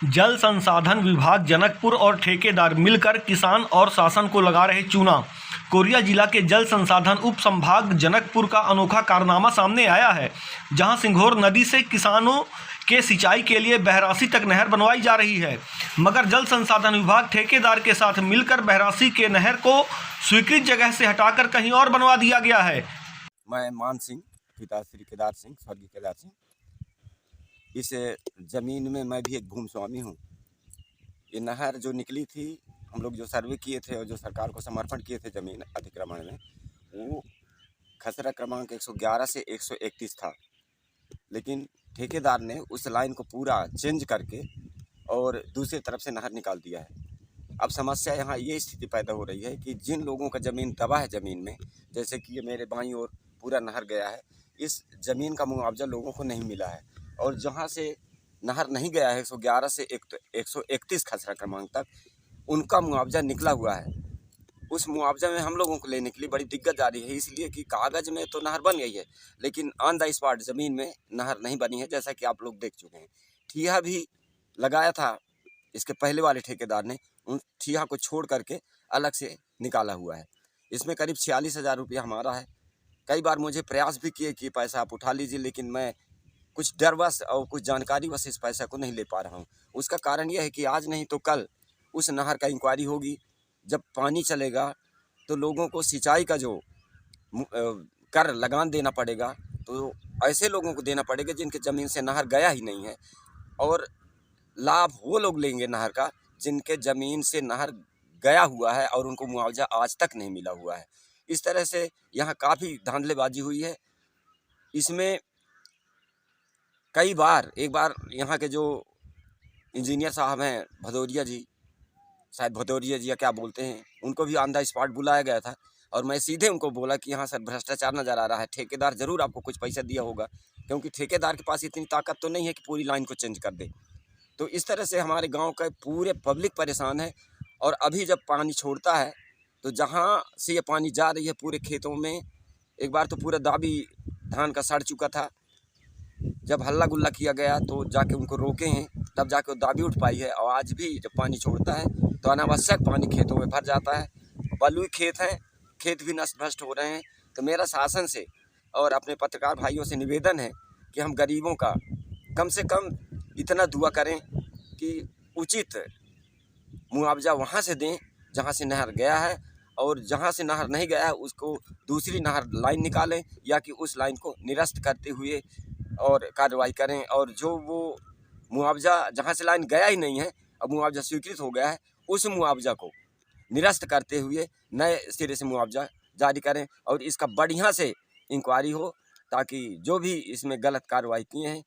जल संसाधन विभाग जनकपुर और ठेकेदार मिलकर किसान और शासन को लगा रहे चूना। कोरिया जिला के जल संसाधन उप संभाग जनकपुर का अनोखा कारनामा सामने आया है, जहां सिंघोर नदी से किसानों के सिंचाई के लिए बहरासी तक नहर बनवाई जा रही है, मगर जल संसाधन विभाग ठेकेदार के साथ मिलकर बहरासी के नहर को स्वीकृत जगह से हटाकर कहीं और बनवा दिया गया है। मैं मान सिंह, पिता श्री केदार सिंह, स्वर्गीय केदार सिंह। इस ज़मीन में मैं भी एक भूमि स्वामी हूँ। ये नहर जो निकली थी, हम लोग जो सर्वे किए थे और जो सरकार को समर्पण किए थे ज़मीन अतिक्रमण में, वो खसरा क्रमांक 111 से 131 था। लेकिन ठेकेदार ने उस लाइन को पूरा चेंज करके और दूसरी तरफ से नहर निकाल दिया है। अब समस्या यहाँ ये स्थिति पैदा हो रही है कि जिन लोगों का ज़मीन दबा है ज़मीन में, जैसे कि ये मेरे बाईं ओर पूरा नहर गया है, इस ज़मीन का मुआवजा लोगों को नहीं मिला है। और जहाँ से नहर नहीं गया है 111 से 131 खसरा क्रमांक तक, उनका मुआवजा निकला हुआ है। उस मुआवजा में हम लोगों को लेने के लिए बड़ी दिक्कत जा रही है, इसलिए कि कागज़ में तो नहर बन गई है, लेकिन ऑन द स्पॉट ज़मीन में नहर नहीं बनी है, जैसा कि आप लोग देख चुके हैं। ठिया भी लगाया था इसके पहले वाले ठेकेदार ने, उन ठिया को छोड़ करके अलग से निकाला हुआ है। इसमें करीब 46,000 रुपया हमारा है। कई बार मुझे प्रयास भी किए कि पैसा आप उठा लीजिए, लेकिन मैं कुछ डरवश और कुछ जानकारी वश इस पैसा को नहीं ले पा रहा हूँ। उसका कारण यह है कि आज नहीं तो कल उस नहर का इंक्वायरी होगी। जब पानी चलेगा तो लोगों को सिंचाई का जो कर लगान देना पड़ेगा, तो ऐसे लोगों को देना पड़ेगा जिनके ज़मीन से नहर गया ही नहीं है, और लाभ वो लोग लेंगे नहर का जिनके ज़मीन से नहर गया हुआ है और उनको मुआवजा आज तक नहीं मिला हुआ है। इस तरह से यहाँ काफ़ी धांधलेबाजी हुई है। इसमें कई बार, एक बार यहाँ के जो इंजीनियर साहब हैं भदौरिया जी, शायद भदौरिया जी या क्या बोलते हैं, उनको भी ऑन द स्पॉट बुलाया गया था, और मैं सीधे उनको बोला कि हाँ सर, भ्रष्टाचार नज़र आ रहा है, ठेकेदार ज़रूर आपको कुछ पैसा दिया होगा, क्योंकि ठेकेदार के पास इतनी ताकत तो नहीं है कि पूरी लाइन को चेंज कर दे। तो इस तरह से हमारे गांव का पूरे पब्लिक परेशान है। और अभी जब पानी छोड़ता है तो जहां से ये पानी जा रही है पूरे खेतों में, एक बार तो पूरा दाबी धान का सड़ चुका था। जब हल्ला गुल्ला किया गया तो जाके उनको रोके हैं, तब जाके वो दाबी उठ पाई है। और आज भी जब पानी छोड़ता है तो अनावश्यक पानी खेतों में भर जाता है। बलुई खेत हैं, खेत भी नष्ट भ्रष्ट हो रहे हैं। तो मेरा शासन से और अपने पत्रकार भाइयों से निवेदन है कि हम गरीबों का कम से कम इतना दुआ करें कि उचित मुआवजा वहाँ से दें जहाँ से नहर गया है, और जहाँ से नहर नहीं गया है उसको दूसरी नहर लाइन निकालें, या कि उस लाइन को निरस्त करते हुए और कार्रवाई करें। और जो वो मुआवजा जहाँ से लाइन गया ही नहीं है, अब मुआवजा स्वीकृत हो गया है, उस मुआवजा को निरस्त करते हुए नए सिरे से मुआवजा जारी करें, और इसका बढ़िया से इंक्वायरी हो, ताकि जो भी इसमें गलत कार्रवाई किए हैं